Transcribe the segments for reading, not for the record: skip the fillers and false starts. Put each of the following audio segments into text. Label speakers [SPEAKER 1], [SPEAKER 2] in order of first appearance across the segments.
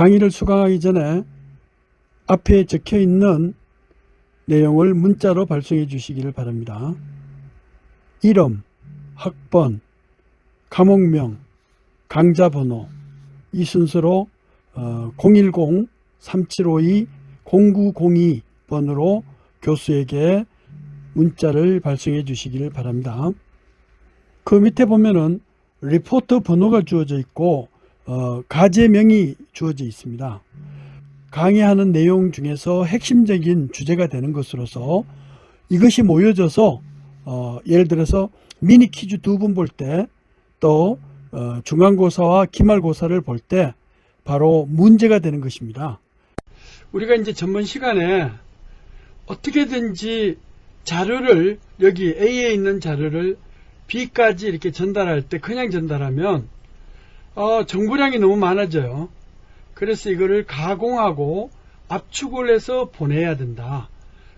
[SPEAKER 1] 강의를 수강하기 전에 앞에 적혀 있는 내용을 문자로 발송해 주시기를 바랍니다. 이름, 학번, 과목명, 강좌 번호 이 순서로 010-3752-0902번으로 교수에게 문자를 발송해 주시기를 바랍니다. 그 밑에 보면은 리포트 번호가 주어져 있고 과제명이 주어져 있습니다. 강의하는 내용 중에서 핵심적인 주제가 되는 것으로서 이것이 모여져서 예를 들어서 미니 퀴즈 2분 볼 때 또 중간고사와 기말고사를 볼 때 바로 문제가 되는 것입니다. 우리가 이제 전번 시간에 어떻게든지 자료를 여기 A에 있는 자료를 B까지 이렇게 전달할 때 그냥 전달하면 정보량이 너무 많아져요. 그래서 이거를 가공하고 압축을 해서 보내야 된다.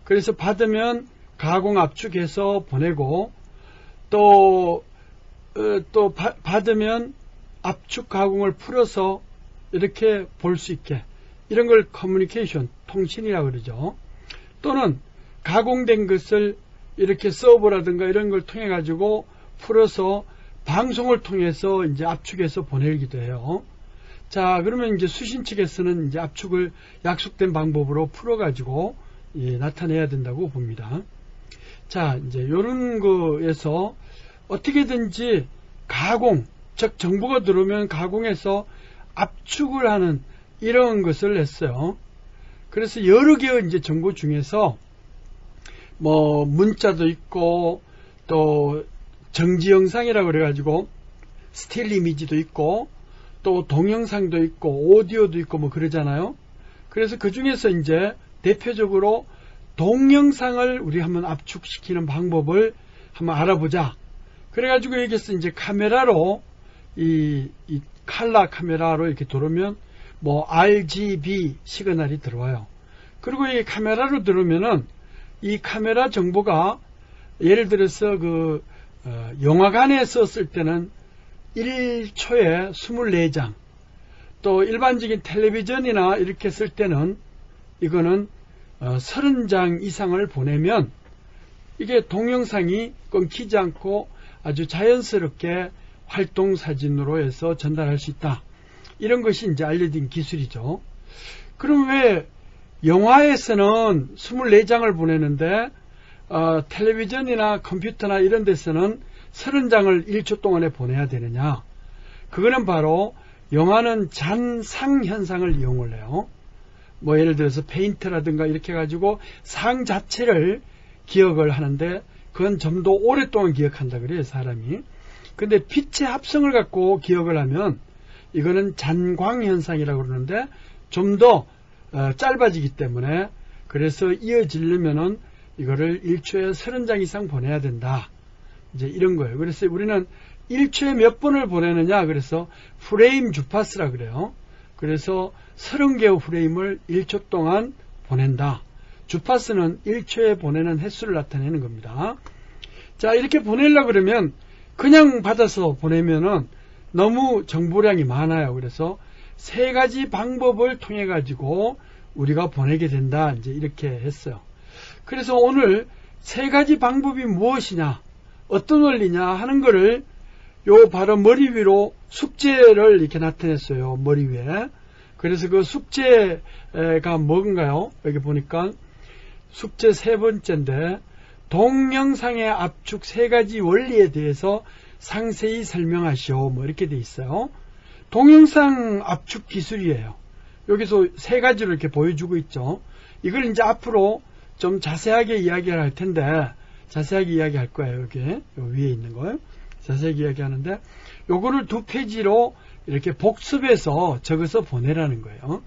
[SPEAKER 1] 그래서 받으면 가공 압축해서 보내고 또 받으면 압축 가공을 풀어서 이렇게 볼 수 있게 이런 걸 커뮤니케이션, 통신이라고 그러죠. 또는 가공된 것을 이렇게 서버라든가 이런 걸 통해 가지고 풀어서 방송을 통해서 이제 압축해서 보내기도 해요. 자, 그러면 이제 수신 측에서는 이제 압축을 약속된 방법으로 풀어가지고 나타내야 된다고 봅니다. 자, 이제 이런 거에서 어떻게든지 가공, 즉 정보가 들어오면 가공해서 압축을 하는 이런 것을 했어요. 그래서 여러 개의 이제 정보 중에서 뭐 문자도 있고 또 정지 영상이라고 그래가지고 스틸 이미지도 있고 또 동영상도 있고 오디오도 있고 뭐 그러잖아요. 그래서 그 중에서 이제 대표적으로 동영상을 우리 한번 압축시키는 방법을 한번 알아보자. 그래가지고 여기서 이제 카메라로 이 칼라 카메라로 이렇게 들어오면 뭐 RGB 시그널이 들어와요. 그리고 이 카메라로 들어오면은 이 카메라 정보가 예를 들어서 그 영화관에 썼을 때는 1초에 24장, 또 일반적인 텔레비전이나 이렇게 쓸 때는 이거는 30장 이상을 보내면 이게 동영상이 끊기지 않고 아주 자연스럽게 활동사진으로 해서 전달할 수 있다. 이런 것이 이제 알려진 기술이죠. 그럼 왜 영화에서는 24장을 보내는데 텔레비전이나 컴퓨터나 이런 데서는 30장을 1초 동안에 보내야 되느냐? 그거는 바로 영화는 잔상 현상을 이용을 해요. 뭐 예를 들어서 페인트라든가 이렇게 해가지고 상 자체를 기억을 하는데 그건 좀 더 오랫동안 기억한다 그래요, 사람이. 근데 빛의 합성을 갖고 기억을 하면 이거는 잔광 현상이라고 그러는데 좀 더 짧아지기 때문에 그래서 이어지려면은 이거를 1초에 30장 이상 보내야 된다. 이제 이런 거예요. 그래서 우리는 1초에 몇 번을 보내느냐? 그래서 프레임 주파수라 그래요. 그래서 30개의 프레임을 1초 동안 보낸다. 주파수는 1초에 보내는 횟수를 나타내는 겁니다. 자, 이렇게 보내려고 그러면 그냥 받아서 보내면은 너무 정보량이 많아요. 그래서 세 가지 방법을 통해 가지고 우리가 보내게 된다. 이제 이렇게 했어요. 그래서 오늘 세 가지 방법이 무엇이냐, 어떤 원리냐 하는 거를 요 바로 머리 위로 숙제를 이렇게 나타냈어요. 머리 위에. 그래서 그 숙제가 뭔가요? 여기 보니까 숙제 세 번째인데 동영상의 압축 세 가지 원리에 대해서 상세히 설명하시오. 뭐 이렇게 돼 있어요. 동영상 압축 기술이에요. 여기서 세 가지로 이렇게 보여주고 있죠. 이걸 이제 앞으로 좀 자세하게 이야기를 할 텐데 자세하게 이야기할 거예요. 여기 요 위에 있는 거예요. 자세하게 이야기하는데 요거를 2페이지로 이렇게 복습해서 적어서 보내라는 거예요.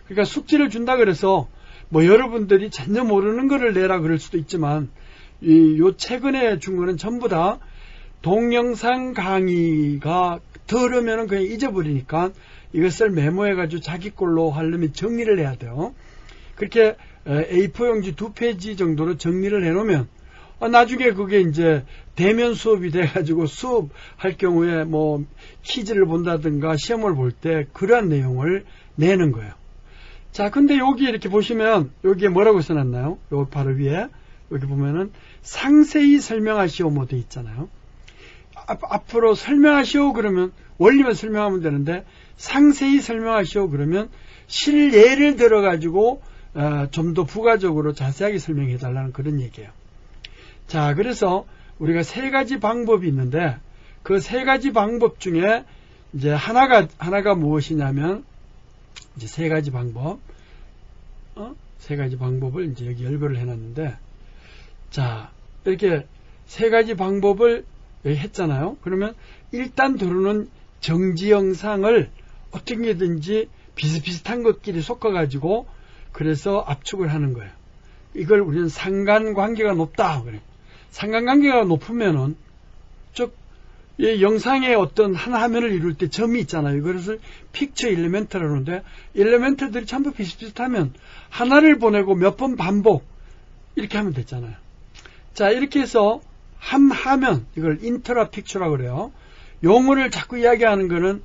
[SPEAKER 1] 그러니까 숙제를 준다 그래서 뭐 여러분들이 전혀 모르는 거를 내라 그럴 수도 있지만 요 최근에 준 거는 전부 다 동영상 강의가 들으면 그냥 잊어버리니까 이것을 메모해가지고 자기 걸로 하려면 정리를 해야 돼요. 그렇게 A4 용지 2페이지 정도로 정리를 해놓으면 나중에 그게 이제 대면 수업이 돼가지고 수업할 경우에 뭐 퀴즈를 본다든가 시험을 볼 때 그러한 내용을 내는 거예요. 자, 근데 여기 이렇게 보시면 여기에 뭐라고 써놨나요? 여기 바로 위에 여기 보면은 상세히 설명하시오 뭐 돼 있잖아요. 앞으로 설명하시오 그러면 원리만 설명하면 되는데 상세히 설명하시오 그러면 실예를 들어가지고 좀 더 부가적으로 자세하게 설명해 달라는 그런 얘기예요. 자, 그래서 우리가 세 가지 방법이 있는데 그 세 가지 방법 중에 이제 하나가 무엇이냐면 이제 세 가지 방법, 세 가지 방법을 이제 여기 열거를 해놨는데, 자, 이렇게 세 가지 방법을 여기 했잖아요. 그러면 일단 들어오는 정지 영상을 어떻게든지 비슷비슷한 것끼리 섞어가지고 그래서 압축을 하는 거예요. 이걸 우리는 상관관계가 높다 그래요. 상관관계가 높으면은 즉 이 영상의 어떤 한 화면을 이룰 때 점이 있잖아요. 이것을 픽처 일리멘트라고 하는데 일리멘트들이 전부 비슷비슷하면 하나를 보내고 몇 번 반복 이렇게 하면 됐잖아요. 자, 이렇게 해서 한 화면, 이걸 인터라 픽처라고 그래요. 용어를 자꾸 이야기하는 거는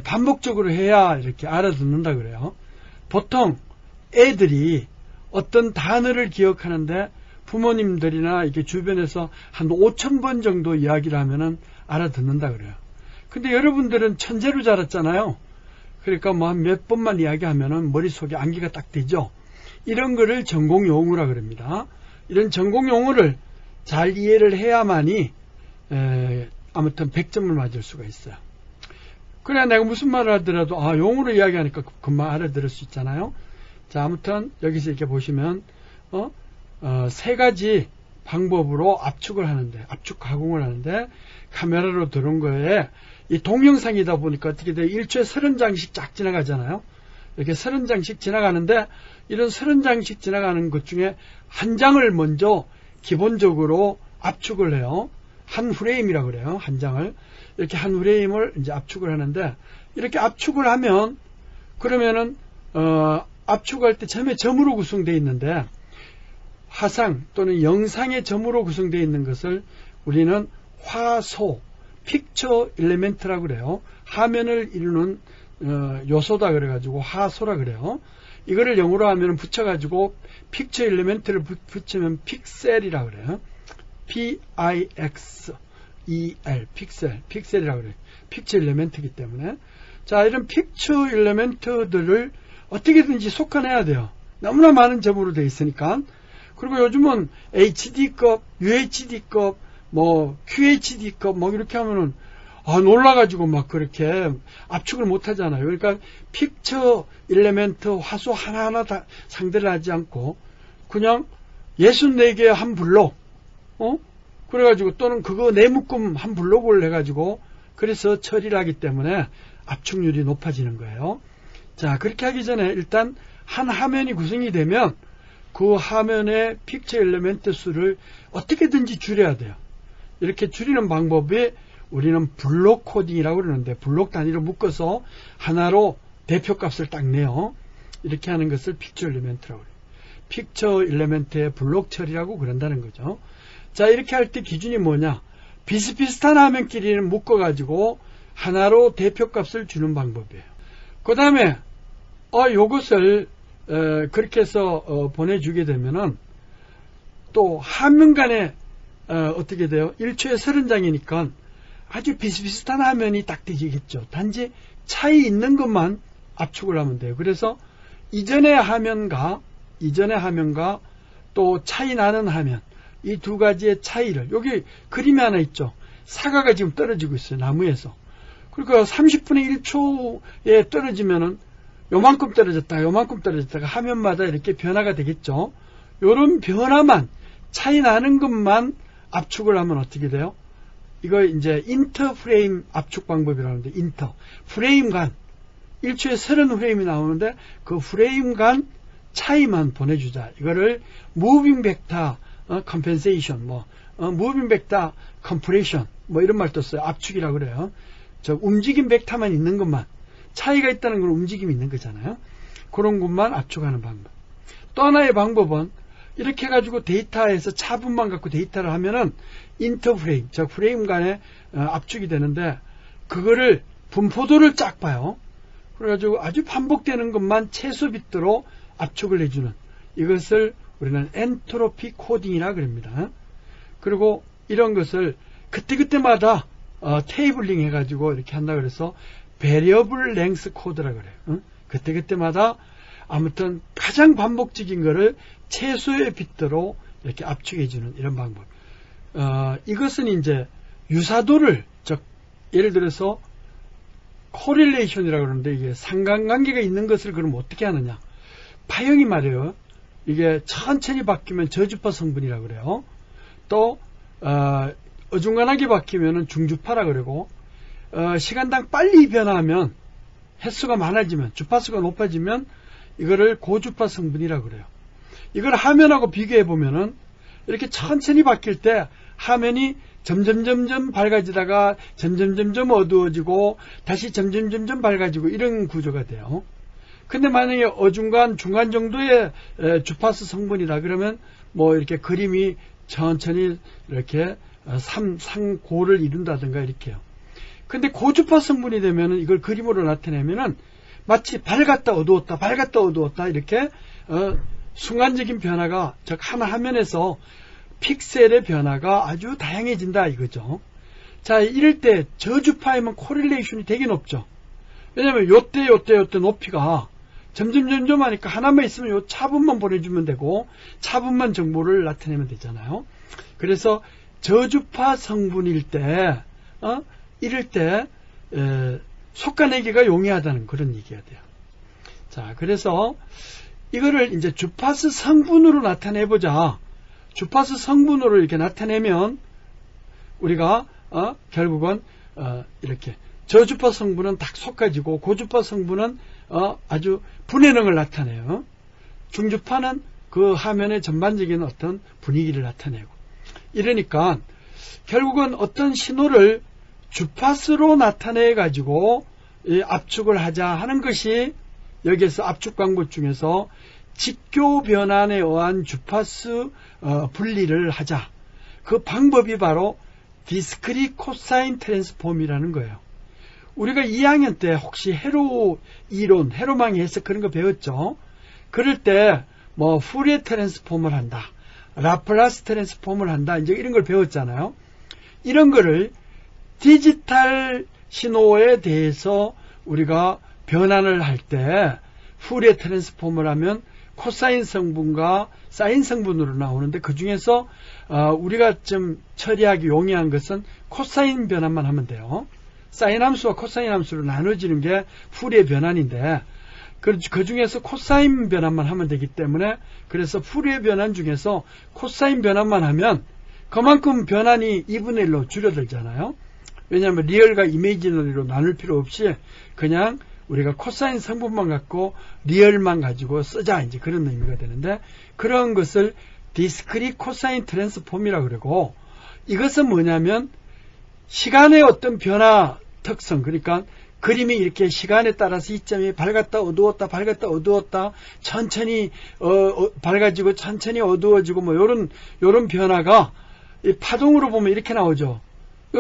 [SPEAKER 1] 반복적으로 해야 이렇게 알아듣는다 그래요. 보통 애들이 어떤 단어를 기억하는데 부모님들이나 이렇게 주변에서 한 5,000번 정도 이야기를 하면은 알아듣는다 그래요. 근데 여러분들은 천재로 자랐잖아요. 그러니까 뭐 한 몇 번만 이야기하면은 머릿속에 암기가 딱 되죠. 이런 거를 전공 용어라 그럽니다. 이런 전공 용어를 잘 이해를 해야만이 아무튼 100점을 맞을 수가 있어요. 그래야 내가 무슨 말을 하더라도 용어로 이야기하니까 금방 알아들을 수 있잖아요. 자, 아무튼 여기서 이렇게 보시면 세 가지 방법으로 압축을 하는데, 압축 가공을 하는데 카메라로 들어온 거에 이 동영상이다 보니까 어떻게 돼요? 1초에 30장씩 쫙 지나가잖아요. 이렇게 30장씩 지나가는데 이런 30장씩 지나가는 것 중에 한 장을 먼저 기본적으로 압축을 해요. 한 프레임이라고 그래요. 한 장을. 이렇게 한 프레임을 이제 압축을 하는데 이렇게 압축을 하면 그러면은 압축할 때 처음에 점으로 구성되어 있는데 화상 또는 영상의 점으로 구성되어 있는 것을 우리는 화소, 픽처 일리멘트라고 그래요. 화면을 이루는 요소다 그래가지고 화소라 그래요. 이거를 영어로 하면 붙여가지고 픽처 일리멘트를 붙이면 픽셀이라고 그래요. P-I-X-E-L, 픽셀이라고 그래요. 픽처 일리멘트이기 때문에. 자, 이런 픽처 일리멘트들을 어떻게든지 섞어내야 돼요. 너무나 많은 점으로 되어 있으니까. 그리고 요즘은 HD급, UHD급, 뭐 QHD급 뭐 이렇게 하면은 놀라가지고 막 그렇게 압축을 못 하잖아요. 그러니까 픽처 일리멘트 화소 하나하나 다 상대를 하지 않고 그냥 64개 한 블록 그래가지고 또는 그거 네 묶음 한 블록을 해가지고 그래서 처리를 하기 때문에 압축률이 높아지는 거예요. 자, 그렇게 하기 전에 일단 한 화면이 구성이 되면 그 화면의 픽처 엘리멘트 수를 어떻게든지 줄여야 돼요. 이렇게 줄이는 방법이 우리는 블록 코딩이라고 그러는데 블록 단위로 묶어서 하나로 대표값을 딱 내요. 이렇게 하는 것을 픽처 엘리멘트라고 그래요. 픽처 엘리멘트의 블록 처리라고 그런다는 거죠. 자, 이렇게 할 때 기준이 뭐냐? 비슷비슷한 화면끼리는 묶어가지고 하나로 대표값을 주는 방법이에요. 그 다음에 요것을 그렇게 해서 보내주게 되면은 또 화면 간에 어떻게 돼요? 1초에 30장이니까 아주 비슷비슷한 화면이 딱 되겠죠. 단지 차이 있는 것만 압축을 하면 돼요. 그래서 이전의 화면과 또 차이 나는 화면 이 두 가지의 차이를 여기 그림이 하나 있죠. 사과가 지금 떨어지고 있어요. 나무에서. 그러니까 30분의 1초에 떨어지면은 요만큼 떨어졌다가 화면마다 이렇게 변화가 되겠죠. 요런 변화만 차이 나는 것만 압축을 하면 어떻게 돼요? 이거 이제 인터프레임 압축 방법이라는데 프레임 간 1초에 30프레임이 나오는데 그 프레임 간 차이만 보내주자. 이거를 무빙 벡터 컴펜세이션 무빙 벡터 컴프레션 이런 말 떴어요. 압축이라고 그래요. 움직임 벡터만 있는 것만 차이가 있다는 건 움직임이 있는 거잖아요. 그런 것만 압축하는 방법. 또 하나의 방법은 이렇게 해가지고 데이터에서 차분만 갖고 데이터를 하면은 인터프레임, 즉 프레임 간에 압축이 되는데, 그거를 분포도를 쫙 봐요. 그래가지고 아주 반복되는 것만 최소 빗대로 압축을 해주는, 이것을 우리는 엔트로피 코딩이라 그럽니다. 그리고 이런 것을 그때그때마다 테이블링 해가지고 이렇게 한다 그래서 베리어블 랭스 코드라 그래요. 그때그때마다 아무튼 가장 반복적인 거를 최소의 빗대로 이렇게 압축해주는 이런 방법. 이것은 이제 유사도를, 즉 예를 들어서 코릴레이션이라고 그러는데, 이게 상관관계가 있는 것을 그럼 어떻게 하느냐. 파형이 말이에요. 이게 천천히 바뀌면 저주파 성분이라고 그래요. 또 어중간하게 바뀌면 중주파라 그러고, 시간당 빨리 변화하면, 횟수가 많아지면, 주파수가 높아지면 이거를 고주파 성분이라고 그래요. 이걸 화면하고 비교해 보면은 이렇게 천천히 바뀔 때 화면이 점점 밝아지다가 점점 어두워지고 다시 점점 밝아지고 이런 구조가 돼요. 근데 만약에 어중간 중간 정도의 주파수 성분이다 그러면 뭐 이렇게 그림이 천천히 이렇게 상고를 이룬다든가 이렇게요. 근데 고주파 성분이 되면은 이걸 그림으로 나타내면은 마치 밝았다 어두웠다 밝았다 어두웠다 이렇게 순간적인 변화가, 즉 하나 화면에서 픽셀의 변화가 아주 다양해진다 이거죠. 자, 이럴 때 저주파이면 코릴레이션이 되게 높죠. 왜냐면 요때 높이가 점점 하니까 하나만 있으면 요 차분만 보내주면 되고 차분만 정보를 나타내면 되잖아요. 그래서 저주파 성분일 때 이럴 때 속가내기가 용이하다는 그런 얘기가 돼요. 자, 그래서 이거를 이제 주파수 성분으로 나타내보자. 주파수 성분으로 이렇게 나타내면 우리가 결국은 이렇게 저주파 성분은 딱 솎아지고 고주파 성분은 아주 분해능을 나타내요. 중주파는 그 화면의 전반적인 어떤 분위기를 나타내고, 이러니까 결국은 어떤 신호를 주파수로 나타내 가지고 압축을 하자 하는 것이, 여기에서 압축 방법 중에서 직교 변환에 의한 주파수 분리를 하자, 그 방법이 바로 디스크릿 코사인 트랜스폼이라는 거예요. 우리가 2학년 때 혹시 회로 이론, 회로망이 해석 그런 거 배웠죠? 그럴 때 뭐 푸리에 트랜스폼을 한다, 라플라스 트랜스폼을 한다, 이제 이런 걸 배웠잖아요. 이런 거를 디지털 신호에 대해서 우리가 변환을 할 때 푸리에 트랜스폼을 하면 코사인 성분과 사인 성분으로 나오는데, 그 중에서 우리가 좀 처리하기 용이한 것은 코사인 변환만 하면 돼요. 사인 함수와 코사인 함수로 나눠지는 게 푸리에 변환인데, 그 중에서 코사인 변환만 하면 되기 때문에, 그래서 푸리에 변환 중에서 코사인 변환만 하면 그만큼 변환이 2분의 1로 줄어들잖아요. 왜냐하면 리얼과 이미지너리로 나눌 필요 없이 그냥 우리가 코사인 성분만 갖고 리얼만 가지고 쓰자, 이제 그런 의미가 되는데, 그런 것을 디스크릿 코사인 트랜스폼이라고 그러고, 이것은 뭐냐면 시간의 어떤 변화 특성, 그러니까 그림이 이렇게 시간에 따라서 이점이 밝았다 어두웠다 밝았다 어두웠다, 천천히 밝아지고 천천히 어두워지고 뭐 요런 변화가 이 파동으로 보면 이렇게 나오죠.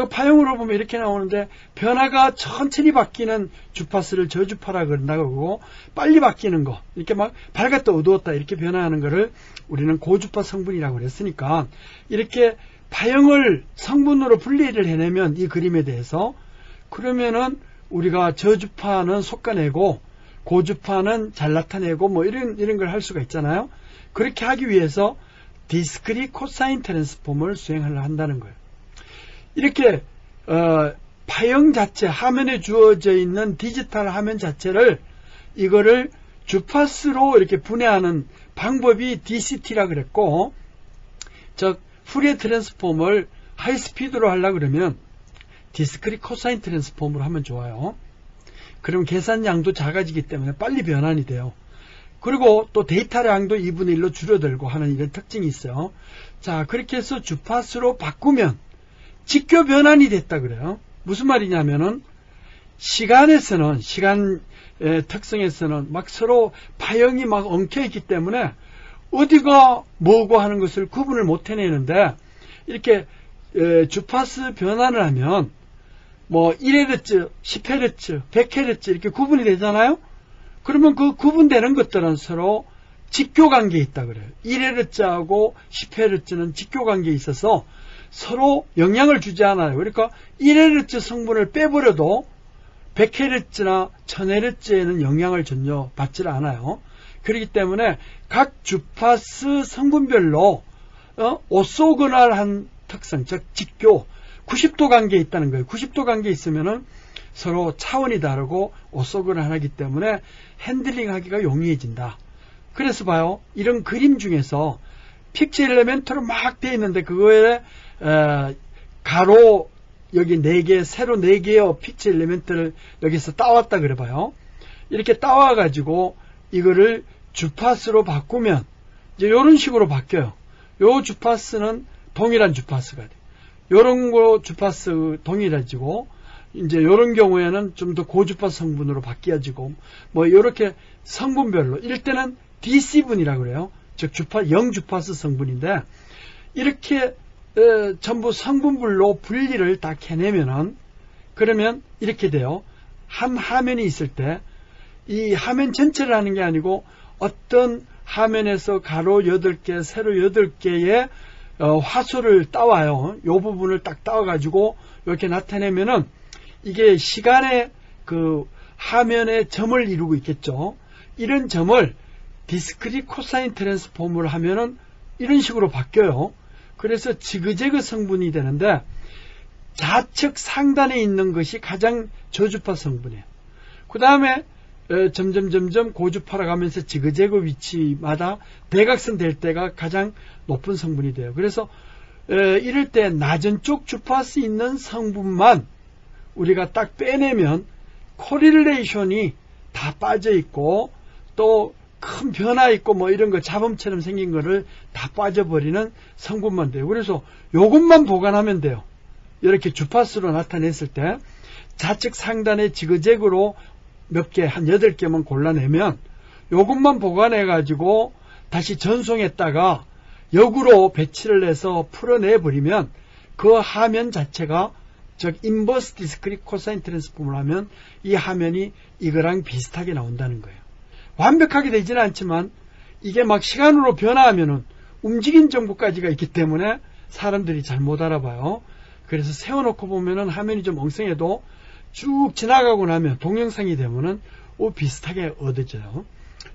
[SPEAKER 1] 파형으로 보면 이렇게 나오는데, 변화가 천천히 바뀌는 주파수를 저주파라 그런다고 그러고, 빨리 바뀌는 거, 이렇게 막 밝았다 어두웠다 이렇게 변화하는 거를 우리는 고주파 성분이라고 그랬으니까, 이렇게 파형을 성분으로 분리를 해내면 이 그림에 대해서, 그러면은 우리가 저주파는 솎아내고 고주파는 잘 나타내고 뭐 이런 걸 할 수가 있잖아요. 그렇게 하기 위해서 디스크릿 코사인 트랜스폼을 수행하려 한다는 거예요. 이렇게 파형 자체, 화면에 주어져 있는 디지털 화면 자체를, 이거를 주파수로 이렇게 분해하는 방법이 DCT라 그랬고, 즉 푸리에 트랜스폼을 하이스피드로 하려고 그러면 디스크릿 코사인 트랜스폼으로 하면 좋아요. 그럼 계산량도 작아지기 때문에 빨리 변환이 돼요. 그리고 또 데이터량도 2분의 1로 줄어들고 하는 이런 특징이 있어요. 자, 그렇게 해서 주파수로 바꾸면 직교 변환이 됐다 그래요. 무슨 말이냐면은 시간에서는, 시간의 특성에서는 막 서로 파형이 막 엉켜있기 때문에 어디가 뭐고 하는 것을 구분을 못 해내는데, 이렇게 주파수 변환을 하면 뭐 1Hz, 10Hz, 100Hz 이렇게 구분이 되잖아요. 그러면 그 구분되는 것들은 서로 직교관계에 있다 그래요. 1Hz하고 10Hz는 직교관계에 있어서 서로 영향을 주지 않아요. 그러니까 1Hz 성분을 빼버려도 100Hz나 1000Hz에는 영향을 전혀 받지 않아요. 그렇기 때문에 각 주파수 성분별로 오소거널한 특성, 즉 직교, 90도 관계에 있다는 거예요. 90도 관계에 있으면은 서로 차원이 다르고 오소거널하기 때문에 핸들링하기가 용이해진다. 그래서 봐요. 이런 그림 중에서 픽처 엘리멘트로 막 되어 있는데 그거에 가로 여기 4개, 세로 4개의 픽처 엘리멘트를 여기서 따왔다 그래 봐요. 이렇게 따와가지고 이거를 주파수로 바꾸면 이제 이런 식으로 바뀌어요. 요 주파수는 동일한 주파수가 돼. 요런 거 주파수 동일해지고 이제 요런 경우에는 좀 더 고주파수 성분으로 바뀌어지고 뭐 요렇게 성분별로 이럴 때는 DC분이라고 그래요. 즉 영주파수 성분인데 이렇게 전부 성분별로 분리를 다 캐내면은 그러면 이렇게 돼요. 한 화면이 있을 때 이 화면 전체를 하는 게 아니고 어떤 화면에서 가로 8개, 세로 8개의 화소를 따와요. 요 부분을 딱 따와가지고 이렇게 나타내면은 이게 시간의 그 화면의 점을 이루고 있겠죠. 이런 점을 디스크릿 코사인 트랜스폼을 하면은 이런 식으로 바뀌어요. 그래서 지그재그 성분이 되는데 좌측 상단에 있는 것이 가장 저주파 성분이에요. 그 다음에 점점 고주파로 가면서 지그재그 위치마다 대각선 될 때가 가장 높은 성분이 돼요. 그래서 이럴 때 낮은 쪽 주파수 있는 성분만 우리가 딱 빼내면 코릴레이션이 다 빠져 있고 또 큰 변화 있고 뭐 이런 거 잡음처럼 생긴 거를 다 빠져버리는 성분만 돼요. 그래서 요것만 보관하면 돼요. 이렇게 주파수로 나타냈을 때 좌측 상단에 지그재그로 몇 개, 한 8개만 골라내면 요것만 보관해 가지고 다시 전송했다가 역으로 배치를 해서 풀어내버리면 그 화면 자체가 즉 인버스 디스크릿 코사인 트랜스폼을 하면 이 화면이 이거랑 비슷하게 나온다는 거예요. 완벽하게 되지는 않지만 이게 막 시간으로 변화하면은 움직인 정보까지가 있기 때문에 사람들이 잘 못 알아봐요. 그래서 세워놓고 보면은 화면이 좀 엉성해도 쭉 지나가고 나면 동영상이 되면은 비슷하게 얻어져요.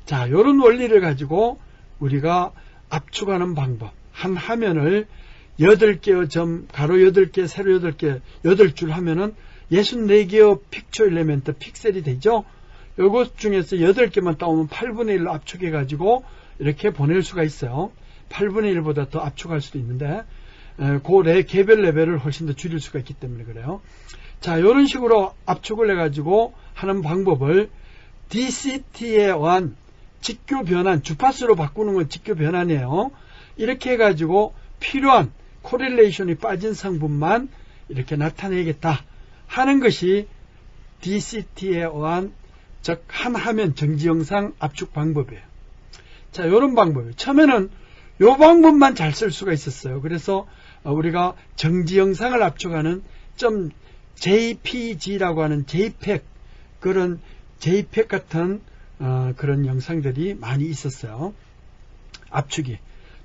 [SPEAKER 1] 자, 요런 원리를 가지고 우리가 압축하는 방법. 한 화면을 8개의 점, 가로 8개, 세로 8개, 8줄 하면은 64개의 픽처 엘리멘트, 픽셀이 되죠. 요것 중에서 8개만 따오면 8분의 1로 압축해가지고 이렇게 보낼 수가 있어요. 8분의 1보다 더 압축할 수도 있는데, 개별 레벨을 훨씬 더 줄일 수가 있기 때문에 그래요. 자, 요런 식으로 압축을 해가지고 하는 방법을 DCT에 의한 직교 변환, 주파수로 바꾸는 건 직교 변환이에요. 이렇게 해가지고 필요한 코릴레이션이 빠진 성분만 이렇게 나타내겠다 하는 것이 DCT에 의한 즉 한 화면 정지영상 압축 방법이에요. 자, 요런 방법이에요. 처음에는 요 방법만 잘 쓸 수가 있었어요. 그래서 우리가 정지영상을 압축하는 JPG라고 하는 JPEG 그런 JPEG 같은 그런 영상들이 많이 있었어요. 압축이.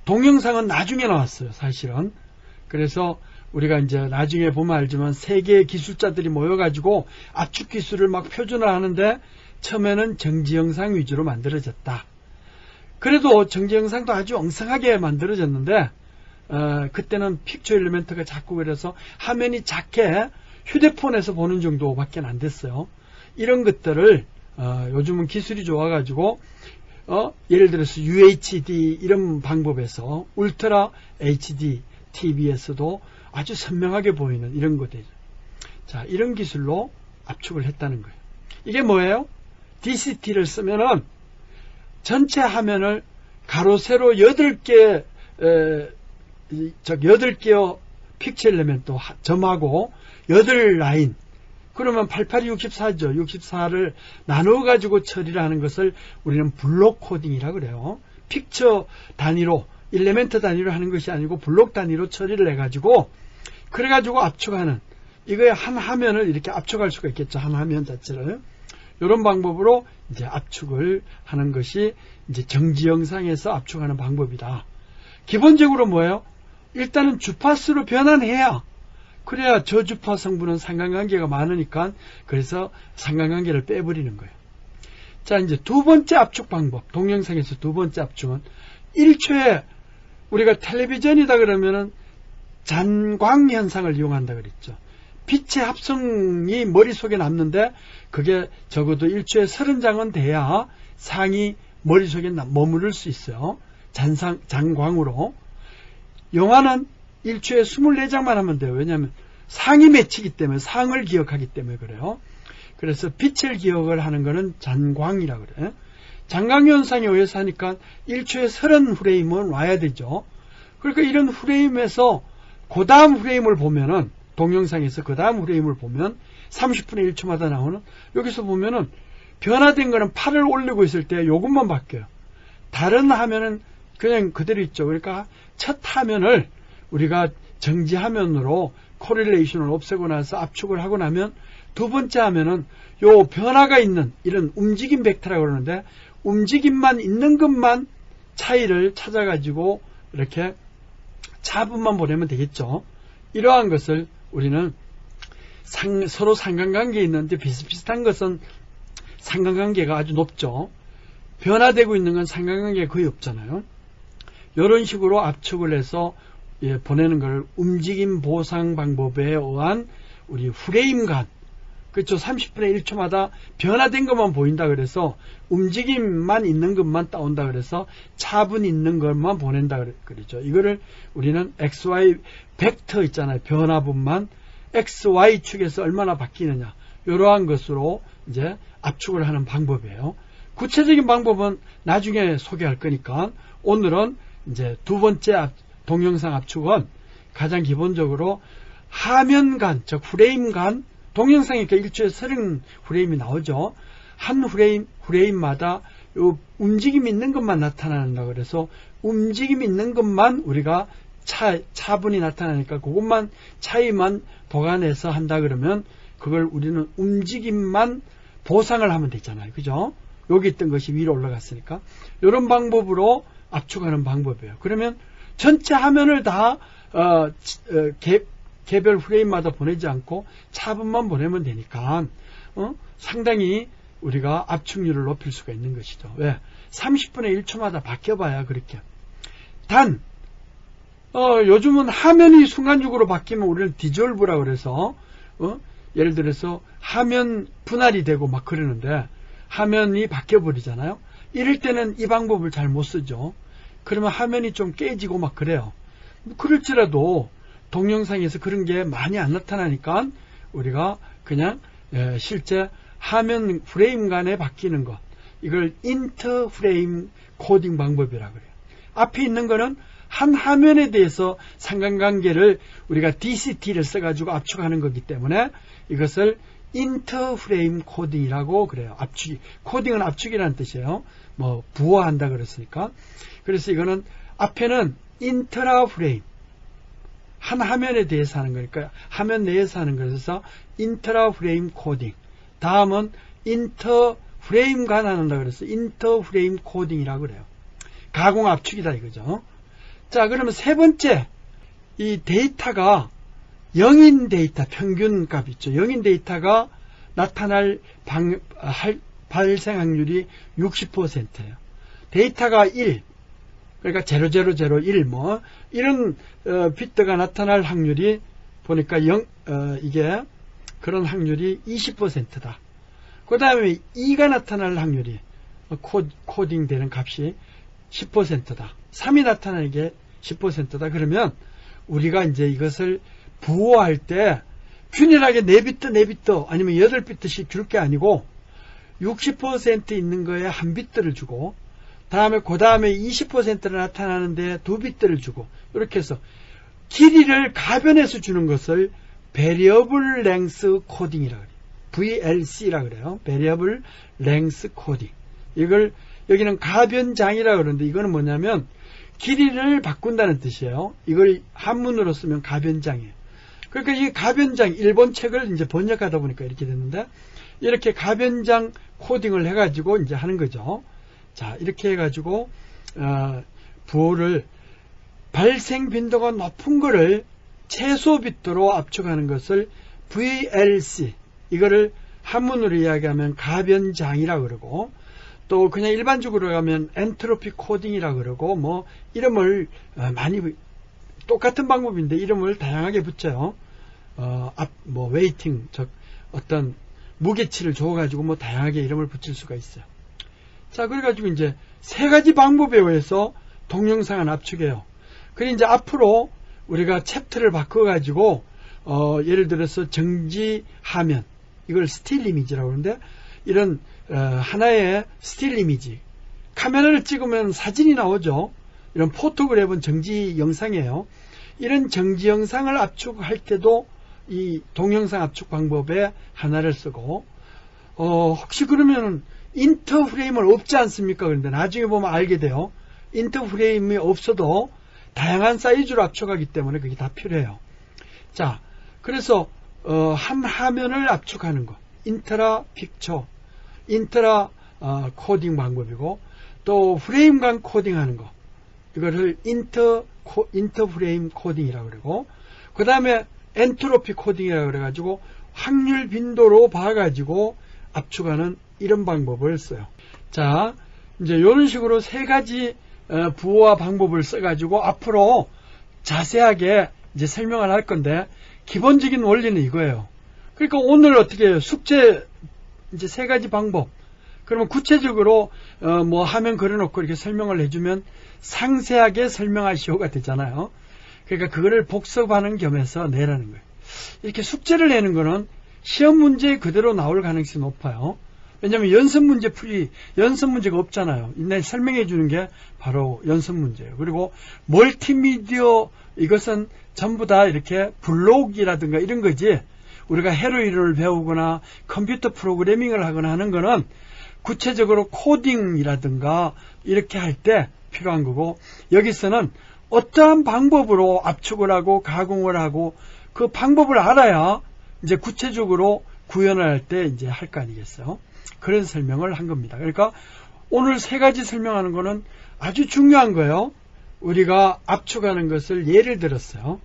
[SPEAKER 1] 동영상은 나중에 나왔어요, 사실은. 그래서 우리가 이제 나중에 보면 알지만 세계의 기술자들이 모여가지고 압축 기술을 막 표준화 하는데 처음에는 정지영상 위주로 만들어졌다. 그래도 정지영상도 아주 엉성하게 만들어졌는데 그때는 픽처 엘리멘트가 작고 그래서 화면이 작게 휴대폰에서 보는 정도밖에 안 됐어요. 이런 것들을 요즘은 기술이 좋아가지고 예를 들어서 UHD 이런 방법에서 울트라 HD TV에서도 아주 선명하게 보이는 이런 것들. 자, 이런 기술로 압축을 했다는 거예요. 이게 뭐예요? DCT를 쓰면은 전체 화면을 가로 세로 8개 8개의 픽처 엘리멘트 점하고 8라인 그러면 88이 64죠. 64를 나누어 가지고 처리를 하는 것을 우리는 블록 코딩이라고 그래요. 픽처 단위로, 일레멘트 단위로 하는 것이 아니고 블록 단위로 처리를 해가지고, 그래가지고 압축하는, 이거의 한 화면을 이렇게 압축할 수가 있겠죠. 한 화면 자체를. 이런 방법으로 이제 압축을 하는 것이 이제 정지 영상에서 압축하는 방법이다. 기본적으로 뭐예요? 일단은 주파수로 변환해야, 그래야 저주파 성분은 상관관계가 많으니까, 그래서 상관관계를 빼버리는 거예요. 자, 이제 두 번째 압축 방법, 동영상에서 두 번째 압축은 1초에 우리가 텔레비전이다 그러면은 잔광 현상을 이용한다 그랬죠. 빛의 합성이 머릿속에 남는데 그게 적어도 1초에 30장은 돼야 상이 머릿속에 머무를 수 있어요. 잔광으로. 영화는 1초에 24장만 하면 돼요. 왜냐하면 상이 맺히기 때문에, 상을 기억하기 때문에 그래요. 그래서 빛을 기억을 하는 거는 잔광이라고 그래요. 잔광현상에 의해서 하니까 1초에 30프레임은 와야 되죠. 그러니까 이런 프레임에서 그 다음 프레임을 보면은, 동영상에서 그 다음 프레임을 보면 30분의 1초마다 나오는, 여기서 보면은 변화된 거는 팔을 올리고 있을 때 요것만 바뀌어요. 다른 화면은 그냥 그대로 있죠. 그러니까 첫 화면을 우리가 정지 화면으로 코릴레이션을 없애고 나서 압축을 하고 나면 두 번째 화면은 요 변화가 있는 이런 움직임 벡터라고 그러는데, 움직임만 있는 것만 차이를 찾아가지고 이렇게 차분만 보내면 되겠죠. 이러한 것을 우리는 서로 상관관계에 있는데 비슷비슷한 것은 상관관계가 아주 높죠. 변화되고 있는 건 상관관계가 거의 없잖아요. 이런 식으로 압축을 해서 보내는 걸 움직임 보상 방법에 의한 우리 프레임간, 그렇죠. 30분의 1초마다 변화된 것만 보인다 그래서 움직임만 있는 것만 따온다 그래서 차분 있는 것만 보낸다 그러죠. 이거를 우리는 XY 벡터 있잖아요. 변화분만 XY 축에서 얼마나 바뀌느냐, 이러한 것으로 이제 압축을 하는 방법이에요. 구체적인 방법은 나중에 소개할 거니까 오늘은 이제 두 번째 동영상 압축은 가장 기본적으로 화면 간, 즉 프레임 간, 동영상이 1초에 30프레임이 나오죠. 한 프레임마다 요 움직임이 있는 것만 나타난다 그래서 움직임이 있는 것만 우리가 차분히 나타나니까 그것만 차이만 보관해서 한다 그러면 그걸 우리는 움직임만 보상을 하면 되잖아요. 그죠? 여기 있던 것이 위로 올라갔으니까 이런 방법으로 압축하는 방법이에요. 그러면 전체 화면을 다 개별 프레임마다 보내지 않고 차분만 보내면 되니까 상당히 우리가 압축률을 높일 수가 있는 것이죠. 왜? 30분의 1초마다 바뀌어봐야 그렇게. 단 요즘은 화면이 순간적으로 바뀌면 우리는 디졸브라고 그래서 예를 들어서 화면 분할이 되고 막 그러는데 화면이 바뀌어버리잖아요. 이럴 때는 이 방법을 잘 못 쓰죠. 그러면 화면이 좀 깨지고 막 그래요. 그럴지라도 동영상에서 그런 게 많이 안 나타나니까 우리가 그냥 실제 화면 프레임 간에 바뀌는 것, 이걸 인터 프레임 코딩 방법이라고 그래요. 앞에 있는 거는 한 화면에 대해서 상관관계를 우리가 DCT를 써가지고 압축하는 거기 때문에 이것을 인터 프레임 코딩이라고 그래요. 압축이, 코딩은 압축이라는 뜻이에요. 뭐 부호한다 그랬으니까. 그래서 이거는 앞에는 인트라 프레임, 한 화면에 대해서 하는 거니까 화면 내에서 하는 거라서 인트라 프레임 코딩. 다음은 인터 프레임 간 한다 그래서 인터 프레임 코딩이라고 그래요. 가공 압축이다 이거죠. 자, 그러면 세 번째, 이 데이터가 영인 데이터 평균 값 있죠. 영인 데이터가 나타날 발생 확률이 60%예요. 데이터가 1, 그러니까 0001 뭐 이런 비트가 나타날 확률이 보니까 이게 그런 확률이 20%다. 그 다음에 2가 나타날 확률이 코딩되는 값이 10%다. 3이 나타나는 게 10%다. 그러면 우리가 이제 이것을 부호할 때 균일하게 4비트 아니면 8비트씩 줄 게 아니고 60% 있는 거에 1비트를 주고 다음에 그 다음에 20%를 나타나는데 2비트를 주고 이렇게 해서 길이를 가변해서 주는 것을 Variable Length Coding이라고 그래요. VLC라고 그래요. Variable Length Coding. 이걸 여기는 가변장이라고 그러는데 이거는 뭐냐면 길이를 바꾼다는 뜻이에요. 이걸 한문으로 쓰면 가변장이에요. 그러니까 이 가변장, 일본 책을 이제 번역하다 보니까 이렇게 됐는데, 이렇게 가변장 코딩을 해가지고 이제 하는 거죠. 자, 이렇게 해가지고, 부호를 발생 빈도가 높은 거를 최소 빗도로 압축하는 것을 VLC, 이거를 한문으로 이야기하면 가변장이라고 그러고, 또 그냥 일반적으로 가면 엔트로피 코딩이라고 그러고, 뭐 이름을 많이 똑같은 방법인데 이름을 다양하게 붙여요. 뭐 웨이팅, 즉 어떤 무게치를 줘가지고 뭐 다양하게 이름을 붙일 수가 있어요. 자, 그래가지고 이제 세 가지 방법에 의해서 동영상을 압축해요. 그리고 이제 앞으로 우리가 챕터를 바꿔가지고 예를 들어서 정지화면, 이걸 스틸 이미지라고 하는데, 이런 하나의 스틸 이미지, 카메라를 찍으면 사진이 나오죠. 이런 포토그래프는 정지 영상이에요. 이런 정지 영상을 압축할 때도 이 동영상 압축 방법의 하나를 쓰고, 혹시 그러면 인터프레임은 없지 않습니까? 그런데 나중에 보면 알게 돼요. 인터프레임이 없어도 다양한 사이즈로 압축하기 때문에 그게 다 필요해요. 자, 그래서 한 화면을 압축하는 거, 인트라 픽처, 인트라 코딩 방법이고, 또 프레임 간 코딩하는 거, 이거를 인터프레임 코딩이라고 그러고, 그 다음에 엔트로피 코딩이라고 그래가지고 확률 빈도로 봐가지고 압축하는 이런 방법을 써요. 자, 이제 이런 식으로 세 가지 부호와 방법을 써가지고 앞으로 자세하게 이제 설명을 할 건데, 기본적인 원리는 이거예요. 그러니까 오늘 어떻게 해요? 숙제 이제 세 가지 방법. 그러면 구체적으로 뭐 화면 그려놓고 이렇게 설명을 해주면 상세하게 설명하시오가 되잖아요. 그러니까 그거를 복습하는 겸해서 내라는 거예요. 이렇게 숙제를 내는 거는 시험 문제 그대로 나올 가능성이 높아요. 왜냐하면 연습 문제가 없잖아요. 이날 설명해 주는 게 바로 연습 문제예요. 그리고 멀티미디어, 이것은 전부 다 이렇게 블록이라든가 이런 거지, 우리가 헤로이론을 배우거나 컴퓨터 프로그래밍을 하거나 하는 거는 구체적으로 코딩이라든가 이렇게 할 때 필요한 거고, 여기서는 어떠한 방법으로 압축을 하고 가공을 하고 그 방법을 알아야 이제 구체적으로 구현을 할 때 이제 할 거 아니겠어요? 그런 설명을 한 겁니다. 그러니까 오늘 세 가지 설명하는 거는 아주 중요한 거예요. 우리가 압축하는 것을 예를 들었어요.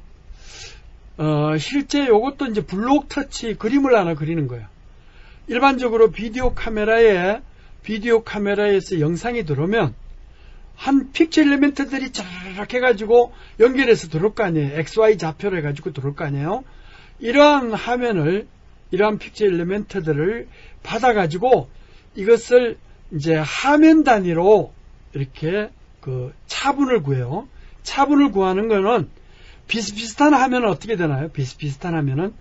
[SPEAKER 1] 실제 요것도 이제 블록 터치 그림을 하나 그리는 거예요. 일반적으로 비디오 카메라에서 영상이 들어오면 한 픽처 엘리멘트들이 쫙 해가지고 연결해서 들어올 거 아니에요. XY 좌표로 해가지고 들어올 거 아니에요. 이러한 픽처 엘리멘트들을 받아가지고 이것을 이제 화면 단위로 이렇게 그 차분을 구해요. 차분을 구하는 거는 비슷비슷한 화면은 어떻게 되나요? 비슷비슷한 화면은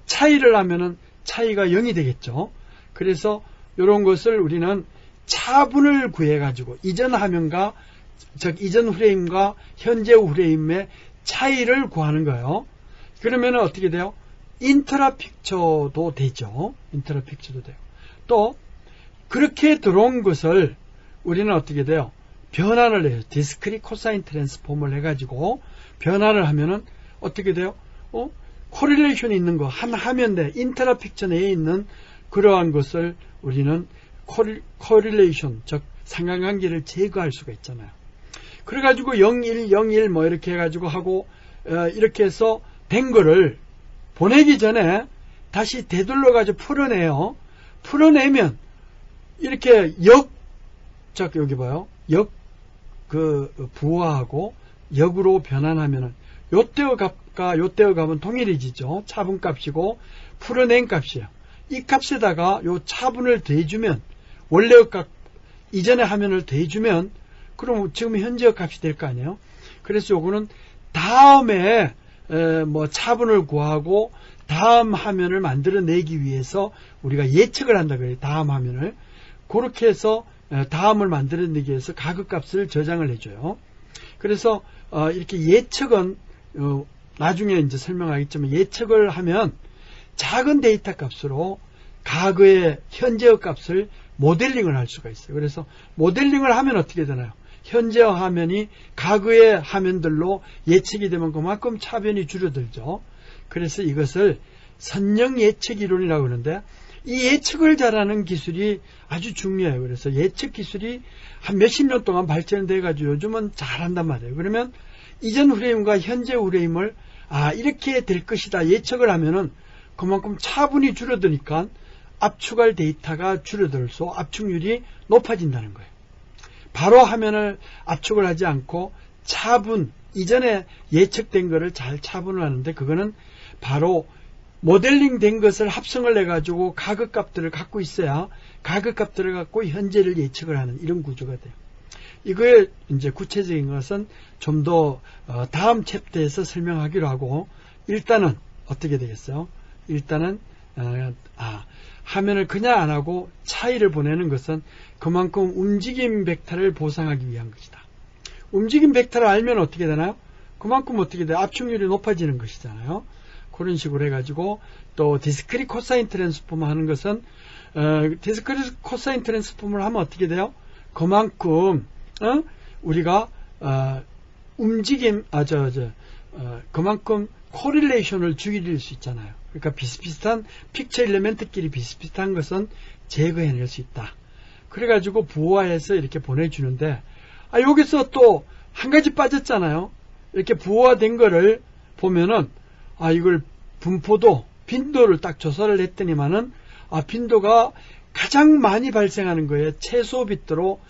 [SPEAKER 1] 차이를 하면은 차이가 0이 되겠죠. 그래서 이런 것을 우리는 차분을 구해가지고 이전 화면과, 즉 이전 프레임과 현재 프레임의 차이를 구하는 거예요. 그러면 어떻게 돼요? 인트라 픽처도 되죠. 인트라 픽처도 돼요. 또 그렇게 들어온 것을 우리는 어떻게 돼요? 변환을 해요. 디스크릿 코사인 트랜스폼을 해가지고 변환을 하면은 어떻게 돼요? 코릴레이션이 있는 거, 한 화면 내, 인트라 픽처 내에 있는 그러한 것을 우리는 코릴레이션, 즉 상관관계를 제거할 수가 있잖아요. 그래가지고 01, 01 뭐 이렇게 해가지고 하고 이렇게 해서 된 거를 보내기 전에 다시 되돌려가지고 풀어내요. 풀어내면 이렇게 여기 봐요. 부호하고 역으로 변환하면은 요때의 값과 요때의 값은 동일해지죠. 차분값이고 풀어낸 값이에요. 이 값에다가 요 차분을 더해주면, 원래의 값 이전의 화면을 더해주면, 그럼 지금 현재의 값이 될 거 아니에요. 그래서 요거는 다음에 뭐 차분을 구하고 다음 화면을 만들어내기 위해서 우리가 예측을 한다 그래요. 다음 화면을 그렇게 해서 다음을 만들어내기 위해서 가급값을 저장을 해줘요. 그래서 이렇게 예측은 나중에 이제 설명하겠지만, 예측을 하면 작은 데이터 값으로 과거의 현재의 값을 모델링을 할 수가 있어요. 그래서 모델링을 하면 어떻게 되나요? 현재의 화면이 과거의 화면들로 예측이 되면 그만큼 차변이 줄어들죠. 그래서 이것을 선형 예측 이론이라고 하는데, 이 예측을 잘하는 기술이 아주 중요해요. 그래서 예측 기술이 한 몇십 년 동안 발전돼 가지고 요즘은 잘한단 말이에요. 그러면 이전 프레임과 현재 프레임을 이렇게 될 것이다 예측을 하면은 그만큼 차분이 줄어드니까 압축할 데이터가 줄어들수록 압축률이 높아진다는 거예요. 바로 화면을 압축을 하지 않고 차분, 이전에 예측된 거를 잘 차분을 하는데, 그거는 바로 모델링 된 것을 합성을 해가지고 가격값들을 갖고 있어야 가격값들을 갖고 현재를 예측을 하는 이런 구조가 돼요. 이거의 이제 구체적인 것은 좀 더 다음 챕터에서 설명하기로 하고, 일단은 어떻게 되겠어요? 일단은 화면을 그냥 안 하고 차이를 보내는 것은 그만큼 움직임 벡터를 보상하기 위한 것이다. 움직임 벡터를 알면 어떻게 되나요? 그만큼 어떻게 돼요? 압축률이 높아지는 것이잖아요. 그런 식으로 해가지고, 또 디스크릿 코사인 트랜스폼 하는 것은 디스크릿 코사인 트랜스폼을 하면 어떻게 돼요? 그만큼 우리가 움직임 그만큼 코릴레이션을 줄일 수 있잖아요. 그러니까 비슷비슷한 픽처 엘리멘트끼리 비슷비슷한 것은 제거해낼 수 있다. 그래가지고 부호화해서 이렇게 보내주는데, 여기서 또 한 가지 빠졌잖아요. 이렇게 부호화된 거를 보면은 이걸 분포도 빈도를 딱 조사를 했더니만은 빈도가 가장 많이 발생하는 거예요. 최소 빗도로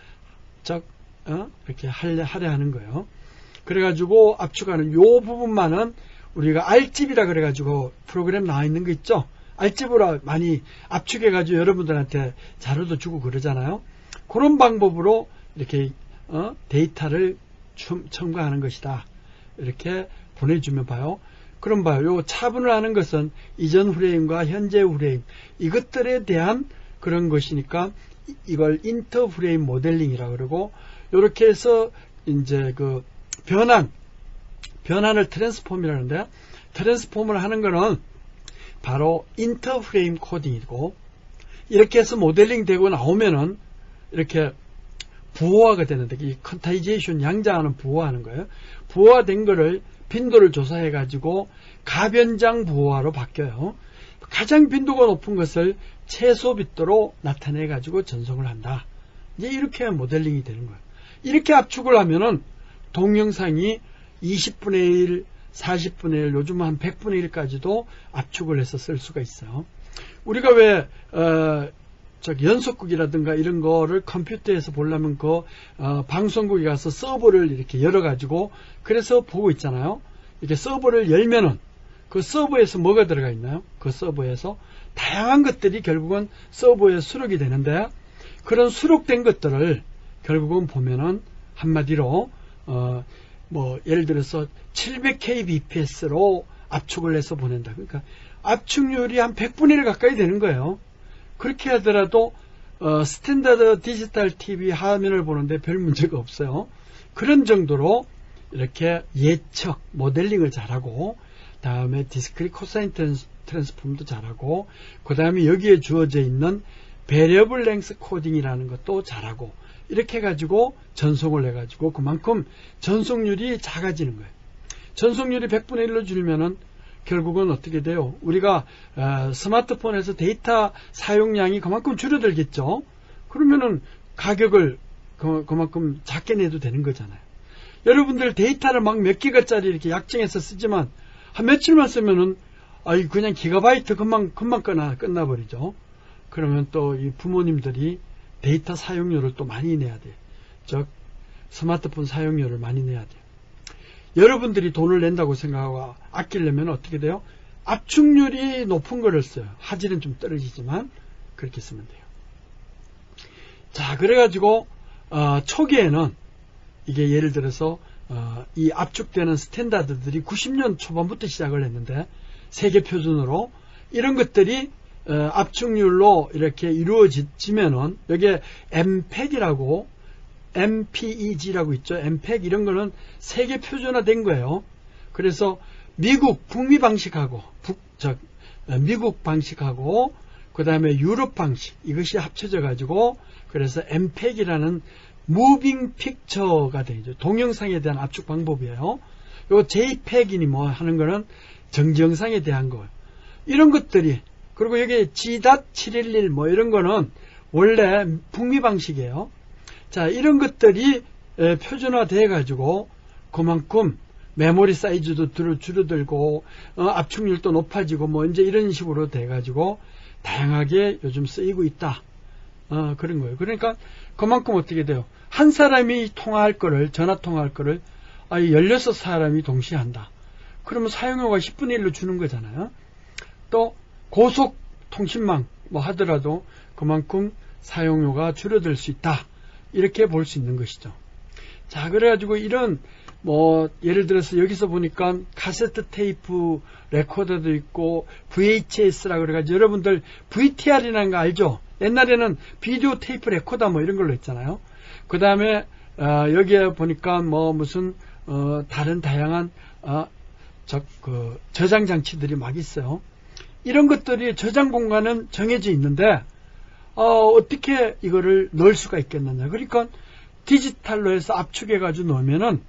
[SPEAKER 1] 이렇게 하려 하는 거예요. 그래가지고 압축하는 요 부분만은 우리가 R집이라 그래가지고 프로그램 나와 있는 거 있죠. R집으로 많이 압축해가지고 여러분들한테 자료도 주고 그러잖아요. 그런 방법으로 이렇게 데이터를 첨가하는 것이다. 이렇게 보내주면 봐요. 그럼 봐요. 요 차분을 하는 것은 이전 프레임과 현재 프레임, 이것들에 대한 그런 것이니까 이걸 인터 프레임 모델링이라고 그러고, 요렇게 해서 이제 그 변환을 트랜스폼이라는데, 트랜스폼을 하는 거는 바로 인터 프레임 코딩이고, 이렇게 해서 모델링 되고 나오면은 이렇게 부호화가 되는데, 이 컨타이제이션 양자하는 부호화하는 거예요. 부호화된 거를 빈도를 조사해 가지고 가변장 부호화로 바뀌어요. 가장 빈도가 높은 것을 최소 빗도로 나타내 가지고 전송을 한다. 이제 이렇게 모델링이 되는 거예요. 이렇게 압축을 하면은 동영상이 20분의 1, 40분의 1, 요즘 한 100분의 1까지도 압축을 해서 쓸 수가 있어요. 우리가 왜 연속극이라든가 이런 거를 컴퓨터에서 보려면 방송국에 가서 서버를 이렇게 열어가지고 그래서 보고 있잖아요. 이렇게 서버를 열면은 그 서버에서 뭐가 들어가 있나요? 그 서버에서 다양한 것들이 결국은 서버에 수록이 되는데, 그런 수록된 것들을 결국은 보면은 한마디로 예를 들어서 700kbps로 압축을 해서 보낸다. 그러니까 압축률이 한 100분의 1 가까이 되는 거예요. 그렇게 하더라도 스탠다드 디지털 TV 화면을 보는데 별 문제가 없어요. 그런 정도로 이렇게 예측, 모델링을 잘하고, 다음에 디스크릿 코사인 트랜스폼도 잘하고, 그 다음에 여기에 주어져 있는 베리어블 랭스 코딩이라는 것도 잘하고, 이렇게 해가지고 전송을 해가지고 그만큼 전송률이 작아지는 거예요. 전송률이 100분의 1로 줄면은 결국은 어떻게 돼요? 우리가 스마트폰에서 데이터 사용량이 그만큼 줄어들겠죠. 그러면은 가격을 그만큼 작게 내도 되는 거잖아요. 여러분들 데이터를 막 몇 기가짜리 이렇게 약정해서 쓰지만 한 며칠만 쓰면은 그냥 기가바이트 금방 끝나버리죠. 그러면 또 이 부모님들이 데이터 사용료를 또 많이 내야 돼요. 즉 스마트폰 사용료를 많이 내야 돼요. 여러분들이 돈을 낸다고 생각하고 아끼려면 어떻게 돼요? 압축률이 높은 거를 써요. 화질은 좀 떨어지지만 그렇게 쓰면 돼요. 자, 그래가지고 초기에는 이게 예를 들어서 이 압축되는 스탠다드들이 90년 초반부터 시작을 했는데, 세계 표준으로 이런 것들이 압축률로 이렇게 이루어지면은 여기에 MPEG이라고 MPEG라고 있죠. MPEG 이런 거는 세계 표준화된 거예요. 그래서 미국 북미 방식하고 미국 방식하고 그 다음에 유럽 방식, 이것이 합쳐져 가지고 그래서 MPEG이라는 무빙 픽처가 되죠. 동영상에 대한 압축 방법이에요. 요 JPEG이니 뭐 하는 거는 정지영상에 대한 거예요. 이런 것들이, 그리고 여기 G.711 뭐 이런 거는 원래 북미 방식이에요. 자, 이런 것들이 표준화돼 가지고 그만큼 메모리 사이즈도 줄어들고 압축률도 높아지고 뭐 이제 이런 식으로 돼 가지고 다양하게 요즘 쓰이고 있다. 그런 거예요. 그러니까 그만큼 어떻게 돼요? 한 사람이 통화할 거를, 전화 통화할 거를 16사람이 동시에 한다. 그러면 사용료가 10분의 1로 주는 거잖아요. 또 고속 통신망 뭐 하더라도 그만큼 사용료가 줄어들 수 있다. 이렇게 볼 수 있는 것이죠. 자, 그래가지고 이런 뭐 예를 들어서 여기서 보니까 카세트 테이프 레코더도 있고 VHS라 그래가지고 여러분들 VTR이라는 거 알죠? 옛날에는 비디오 테이프 레코더 뭐 이런 걸로 했잖아요. 그 다음에 여기에 보니까 뭐 무슨 다른 다양한 저장 장치들이 막 있어요. 이런 것들이 저장 공간은 정해져 있는데 어떻게 이거를 넣을 수가 있겠느냐. 그러니까 디지털로 해서 압축해 가지고 넣으면은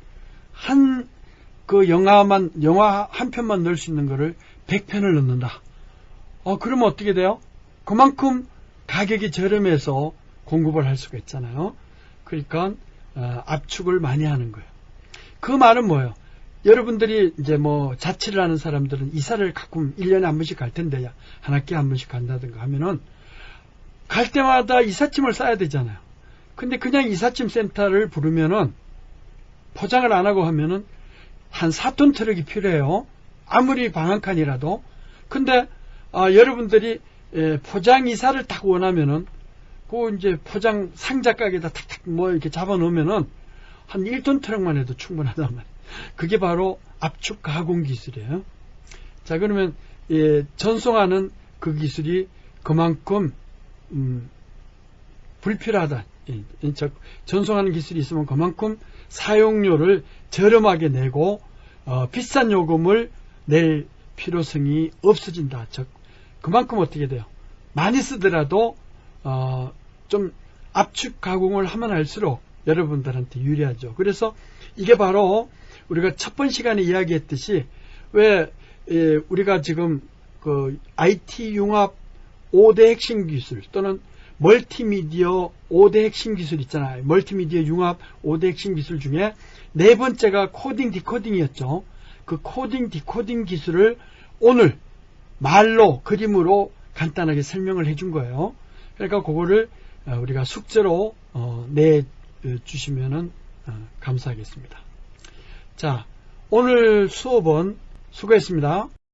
[SPEAKER 1] 영화 한 편만 넣을 수 있는 거를 100편을 넣는다. 그러면 어떻게 돼요? 그만큼 가격이 저렴해서 공급을 할 수가 있잖아요. 그러니까 압축을 많이 하는 거예요. 그 말은 뭐예요? 여러분들이 이제 뭐 자취를 하는 사람들은 이사를 가끔 1년에 한 번씩 갈 텐데 한 학기에 한 번씩 간다든가 하면은 갈 때마다 이삿짐을 싸야 되잖아요. 근데 그냥 이삿짐 센터를 부르면은 포장을 안 하고 하면은 한 4톤 트럭이 필요해요. 아무리 방 한 칸이라도. 근데 여러분들이 포장 이사를 딱 원하면은 그 이제 포장 상자 가게에다 탁탁 뭐 이렇게 잡아 놓으면은 한 1톤 트럭만 해도 충분하단 말이에요. 그게 바로 압축 가공 기술이에요. 자, 그러면 전송하는 그 기술이 그만큼 불필요하다. 전송하는 기술이 있으면 그만큼 사용료를 저렴하게 내고 비싼 요금을 낼 필요성이 없어진다. 즉 그만큼 어떻게 돼요? 많이 쓰더라도 좀 압축 가공을 하면 할수록 여러분들한테 유리하죠. 그래서 이게 바로 우리가 첫 번 시간에 이야기했듯이 왜 우리가 지금 그 IT 융합 5대 핵심 기술 또는 멀티미디어 5대 핵심 기술 있잖아요. 멀티미디어 융합 5대 핵심 기술 중에 네 번째가 코딩 디코딩이었죠. 그 코딩 디코딩 기술을 오늘 말로 그림으로 간단하게 설명을 해준 거예요. 그러니까 그거를 우리가 숙제로 내주시면은 감사하겠습니다. 자, 오늘 수업은 수고했습니다.